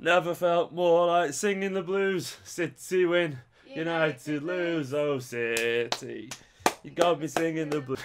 Never felt more like singing the blues. City win, United lose. Oh, City. You got me singing the blues.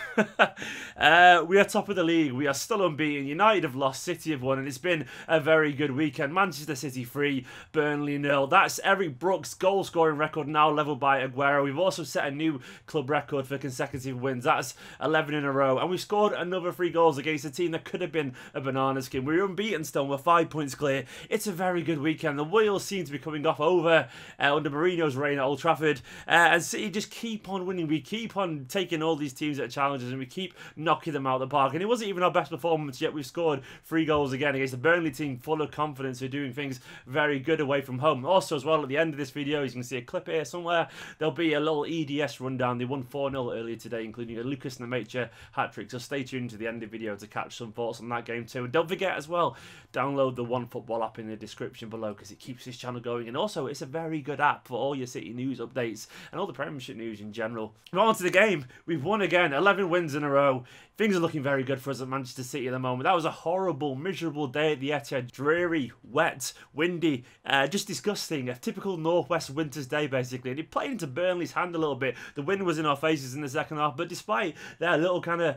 We are top of the league. We are still unbeaten. United have lost, City have won, and it's been a very good weekend. Manchester City 3, Burnley 0. That's Eric Brooks' goal-scoring record now levelled by Aguero. We've also set a new club record for consecutive wins. That's 11 in a row. And we scored another 3 goals against a team that could have been a banana skin. We were unbeaten still. We're 5 points clear. It's a very good weekend. The wheels seem to be coming off over under Mourinho's reign at Old Trafford. And City just keep on winning. We keep on taking all these teams that are challenges and we keep knocking them out of the park. And it wasn't even our best performance yet. We've scored 3 goals again against a Burnley team full of confidence who are doing things very good away from home. Also as well, at the end of this video, you can see a clip here somewhere. There'll be a little EDS rundown. They won 4-0 earlier today, including a Lucas Namacha hat-trick. So stay tuned to the end of the video to catch some thoughts on that game too. And don't forget as well, download the OneFootball app in the description below because it keeps this channel going. And also, it's a very good app for all your City news updates and all the Premiership news in general. But on to the game. We've won again, 11 wins in a row. Things are looking very good for us at Manchester City at the moment. That was a horrible, miserable day at the Etihad. Dreary, wet, windy, just disgusting. A typical northwest winter's day, basically. And it played into Burnley's hand a little bit. The wind was in our faces in the second half, but despite their little kind of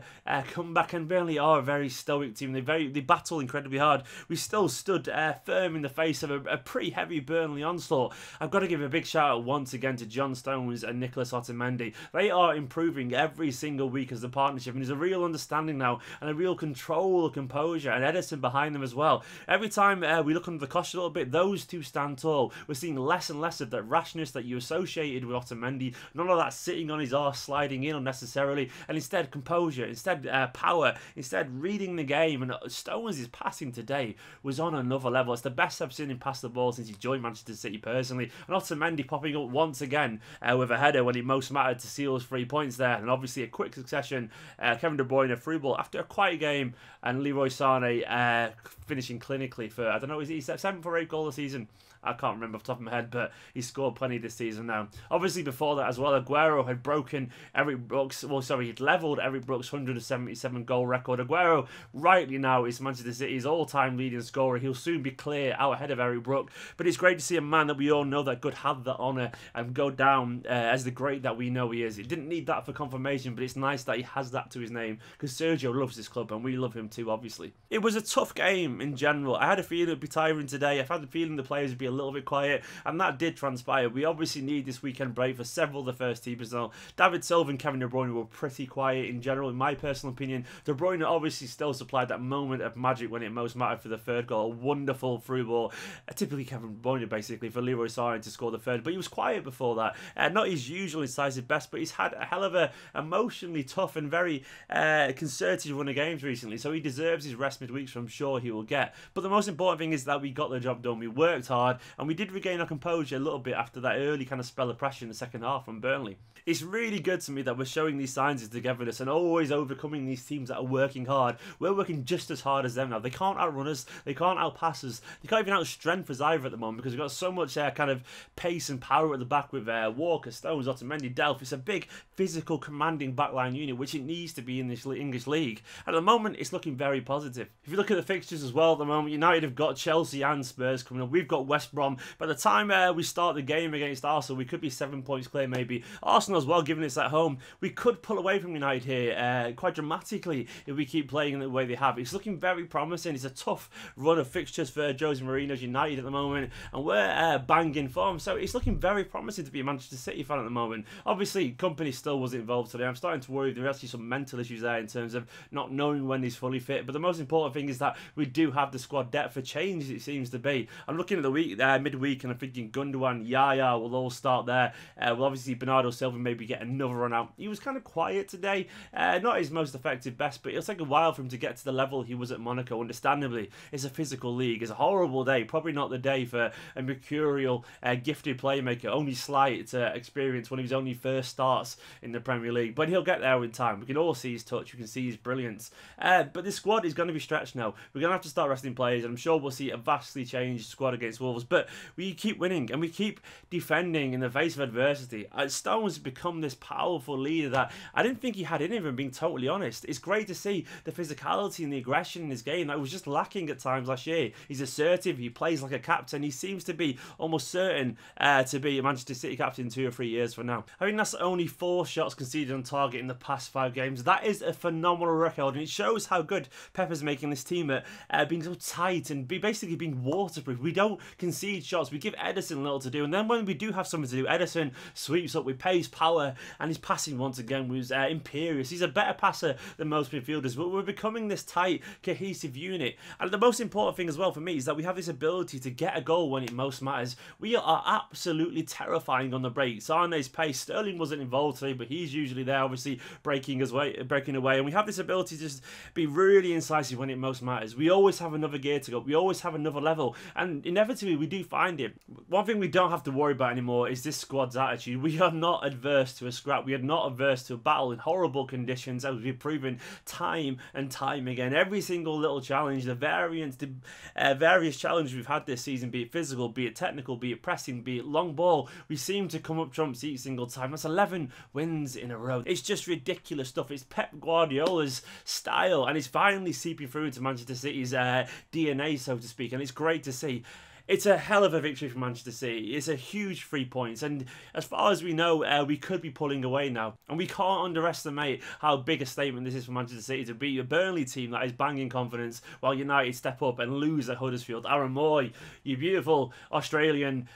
comeback, and Burnley are a very stoic team. They battle incredibly hard. We still stood firm in the face of a pretty heavy Burnley onslaught. I've got to give a big shout out once again to John Stones and Nicolas Otamendi. They are improving every single week as a partnership, and there's a real understanding now and a real control, composure, and Edison behind them as well. Every time we look under the cloth a little bit, those two stand tall. We're seeing less and less of that rashness that you associated with Otamendi. None of that sitting on his arse, sliding in unnecessarily, and instead composure, instead power, instead reading the game. And Stones' passing today was on another level. It's the best I've seen him pass the ball since he joined Manchester City personally. And Otamendi popping up once again with a header when it most mattered to seal us 3 points there. And obviously a quick succession, Kevin De Bruyne a through ball after a quiet game, and Leroy Sane finishing clinically for, I don't know, is he 7th or 8th goal of the season? I can't remember off the top of my head, but he's scored plenty this season now. Obviously, before that as well, Aguero had broken Eric Brooks, he'd levelled Eric Brooks' 177 goal record. Aguero, rightly now, is Manchester City's all-time leading scorer. He'll soon be clear out ahead of Eric Brooks, but it's great to see a man that we all know that could have that honour and go down as the great that we know he is. It didn't need that for confirmation, but it's nice that he has that to his name, because Sergio loves this club, and we love him too, obviously. It was a tough game in general. I had a feeling it would be tiring today. I've had the feeling the players would be a little bit quiet, and that did transpire. We obviously need this weekend break for several of the first teamers now. David Silva and Kevin De Bruyne were pretty quiet in general, in my personal opinion. De Bruyne obviously still supplied that moment of magic when it most mattered for the third goal. A wonderful through ball, typically Kevin De Bruyne basically, for Leroy Sane to score the third, but he was quiet before that. Not his usual incisive best, but he's had a hell of a emotionally tough and very concerted run of games recently, so he deserves his rest midweek, so I'm sure he will get. But the most important thing is that we got the job done. We worked hard, and we did regain our composure a little bit after that early kind of spell of pressure in the second half from Burnley. It's really good to me that we're showing these signs of togetherness and always overcoming these teams that are working hard. We're working just as hard as them now. They can't outrun us, they can't outpass us, they can't even outstrength us either at the moment, because we've got so much kind of pace and power at the back with Walker, Stones, Otamendi, Delph. It's a big physical commanding backline unit, which it needs to be in this English league. And at the moment it's looking very positive. If you look at the fixtures as well at the moment, United have got Chelsea and Spurs coming up. We've got West Brom. By the time we start the game against Arsenal, we could be 7 points clear maybe. Arsenal as well, given it's at home, we could pull away from United here quite dramatically if we keep playing the way they have. It's looking very promising. It's a tough run of fixtures for Jose Mourinho's United at the moment, and we're banging form, so it's looking very promising to be a Manchester City fan at the moment. Obviously, Kompany still wasn't involved today. I'm starting to worry there are actually some mental issues there in terms of not knowing when he's fully fit, but the most important thing is that we do have the squad depth for change, it seems to be. I'm looking at the week midweek, and I'm thinking Gundogan, Yaya will all start there. Well, obviously Bernardo Silva maybe get another run out. He was kind of quiet today, not his most effective best, but it'll take a while for him to get to the level he was at Monaco. Understandably, it's a physical league. It's a horrible day, probably not the day for a mercurial, gifted playmaker, only slight to experience one of his only first starts in the Premier League, but he'll get there in time. We can all see his touch. touch. You can see his brilliance. But this squad is going to be stretched now. We're going to have to start resting players, and I'm sure we'll see a vastly changed squad against Wolves. But we keep winning, and we keep defending in the face of adversity. Stones become this powerful leader that I didn't think he had in him, and being totally honest. It's great to see the physicality and the aggression in his game that was just lacking at times last year. He's assertive, he plays like a captain, he seems to be almost certain to be a Manchester City captain 2 or 3 years from now. I think that's only 4 shots conceded on target in the past 5 games. That is a phenomenal record, and it shows how good Pep is making this team at being so tight and basically being waterproof. We don't concede shots, we give Ederson little to do, and then when we do have something to do, Ederson sweeps up with pace, power, and his passing once again was imperious. He's a better passer than most midfielders, but we're becoming this tight, cohesive unit. And the most important thing as well for me is that we have this ability to get a goal when it most matters. We are absolutely terrifying on the break. Sane's pace, Sterling wasn't involved today, but he's usually there, obviously breaking away, and we have this ability to just be really incisive when it most matters. We always have another gear to go, we always have another level, and inevitably we do find it. One thing we don't have to worry about anymore is this squad's attitude. We are not adverse to a scrap, we are not adverse to a battle in horrible conditions, as we've proven time and time again. Every single little challenge, the various challenges we've had this season, be it physical, be it technical, be it pressing, be it long ball, we seem to come up trumps each single time. That's 11 wins in a row. It's just ridiculous stuff. It's Pep Guardiola's style, and it's finally seeping through into Manchester City's DNA, so to speak, and it's great to see. It's a hell of a victory for Manchester City. It's a huge 3 points, and as far as we know, we could be pulling away now. And we can't underestimate how big a statement this is for Manchester City to beat a Burnley team that is banging confidence, while United step up and lose at Huddersfield. Aaron Moy, you beautiful Australian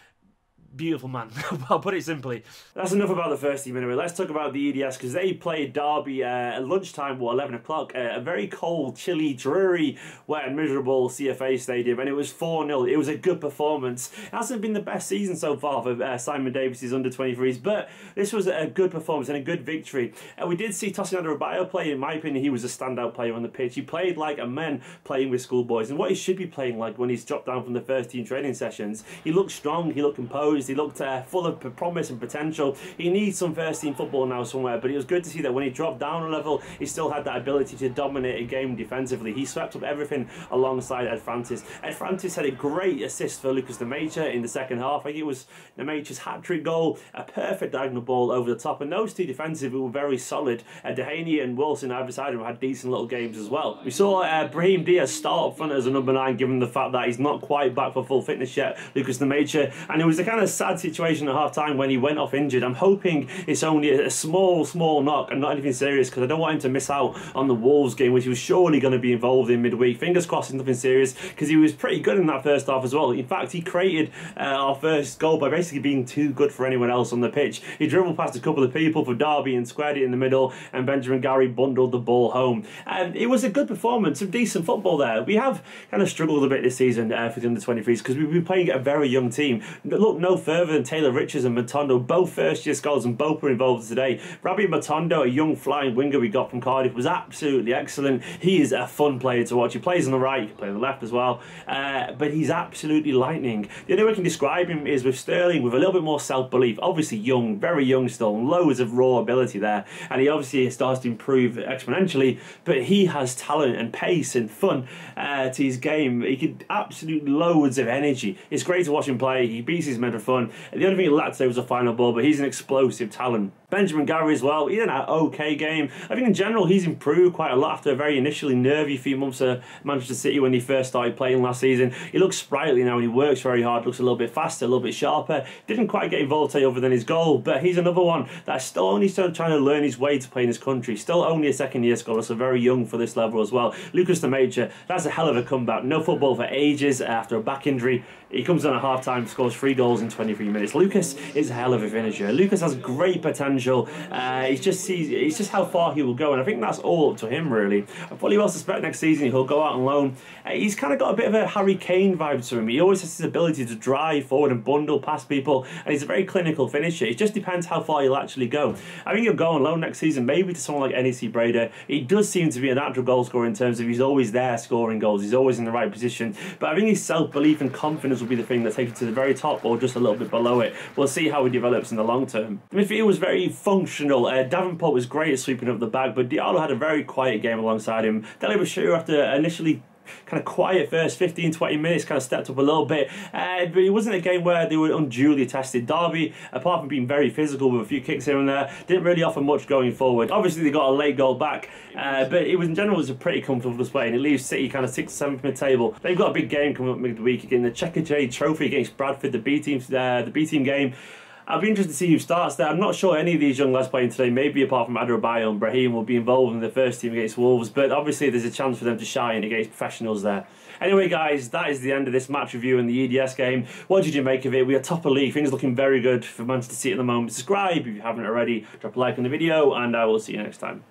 beautiful man. I'll put it simply. That's enough about the first team anyway. Let's talk about the EDS, because they played Derby at lunchtime, 11 o'clock, a very cold, chilly, dreary, wet and miserable CFA stadium, and it was 4-0. It was a good performance. It hasn't been the best season so far for Simon Davies' under-23s, but this was a good performance and a good victory. We did see Tosin Adarabioyo play. In my opinion, he was a standout player on the pitch. He played like a man playing with schoolboys, and what he should be playing like when he's dropped down from the first team training sessions. He looked strong, he looked composed, he looked full of promise and potential. He needs some first team football now somewhere, but it was good to see that when he dropped down a level, he still had that ability to dominate a game defensively. He swept up everything alongside Ed Francis. Ed Francis had a great assist for Lucas Dimetra in the second half. I think it was Dimetra's hat-trick goal, a perfect diagonal ball over the top, and those two defensively were very solid. Dehaney and Wilson either side of him had decent little games as well. We saw Brahim Diaz start up front as a number 9, given the fact that he's not quite back for full fitness yet, Lucas Dimetra, and it was a kind of sad situation at half time when he went off injured. I'm hoping it's only a small knock and not anything serious, because I don't want him to miss out on the Wolves game, which he was surely going to be involved in midweek. Fingers crossed it's nothing serious, because he was pretty good in that first half as well. In fact, he created our first goal by basically being too good for anyone else on the pitch. He dribbled past a couple of people for Derby and squared it in the middle, and Benjamin Gary bundled the ball home. It was a good performance, some decent football there. We have kind of struggled a bit this season for the under-23s, because we've been playing a very young team. Look no further than Taylor Richards and Matondo, both first-year scholars, and both were involved today. Rabbi Matondo, a young flying winger we got from Cardiff, was absolutely excellent. He is a fun player to watch. He plays on the right, he can play on the left as well, but he's absolutely lightning. The only way I can describe him is with Sterling, with a little bit more self-belief. Obviously young, very young still, loads of raw ability there, and he obviously starts to improve exponentially, but he has talent and pace and fun to his game. He could absolutely loads of energy. It's great to watch him play. He beats his men for fun. The only thing he lacked today was a final ball, but he's an explosive talent. Benjamin Gary as well, he had an okay game. I think in general he's improved quite a lot after a very initially nervy few months at Manchester City when he first started playing last season. He looks sprightly now and he works very hard, looks a little bit faster, a little bit sharper. Didn't quite get involved today other than his goal, but he's another one that's still only trying to learn his way to play in his country. Still only a second-year scholar, so very young for this level as well. Lucas Dimetra, that's a hell of a comeback. No football for ages after a back injury. He comes on at half-time, scores 3 goals in 23 minutes. Lucas is a hell of a finisher. Lucas has great potential. It's just how far he will go, and I think that's all up to him, really. I fully well suspect next season he'll go out on loan. He's kind of got a bit of a Harry Kane vibe to him. He always has his ability to drive forward and bundle past people, and he's a very clinical finisher. It just depends how far he'll actually go. I think he'll go on loan next season, maybe to someone like NEC Breda. He does seem to be a natural goal scorer in terms of he's always there scoring goals. He's always in the right position, but I think his self-belief and confidence will be the thing that takes him to the very top or just a little little bit below it. We'll see how he develops in the long term. The midfield was very functional. Davenport was great at sweeping up the back, but Diallo had a very quiet game alongside him. Dele Bashiru, after initially kind of quiet first 15-20 minutes, kind of stepped up a little bit, but it wasn't a game where they were unduly tested. Derby, apart from being very physical with a few kicks here and there, didn't really offer much going forward. Obviously they got a late goal back, but it was in general was a pretty comfortable display, and it leaves City kind of 6th, 7th mid-table. They've got a big game coming up midweek again, the Checker J Trophy against Bradford, the B team game. I'll be interested to see who starts there. I'm not sure any of these young lads playing today, maybe apart from Adebayo and Brahim, will be involved in the first team against Wolves, but obviously there's a chance for them to shine against professionals there. Anyway guys, that is the end of this match review in the EDS game. What did you make of it? We are top of league, things looking very good for Manchester City at the moment. Subscribe if you haven't already, drop a like on the video, and I will see you next time.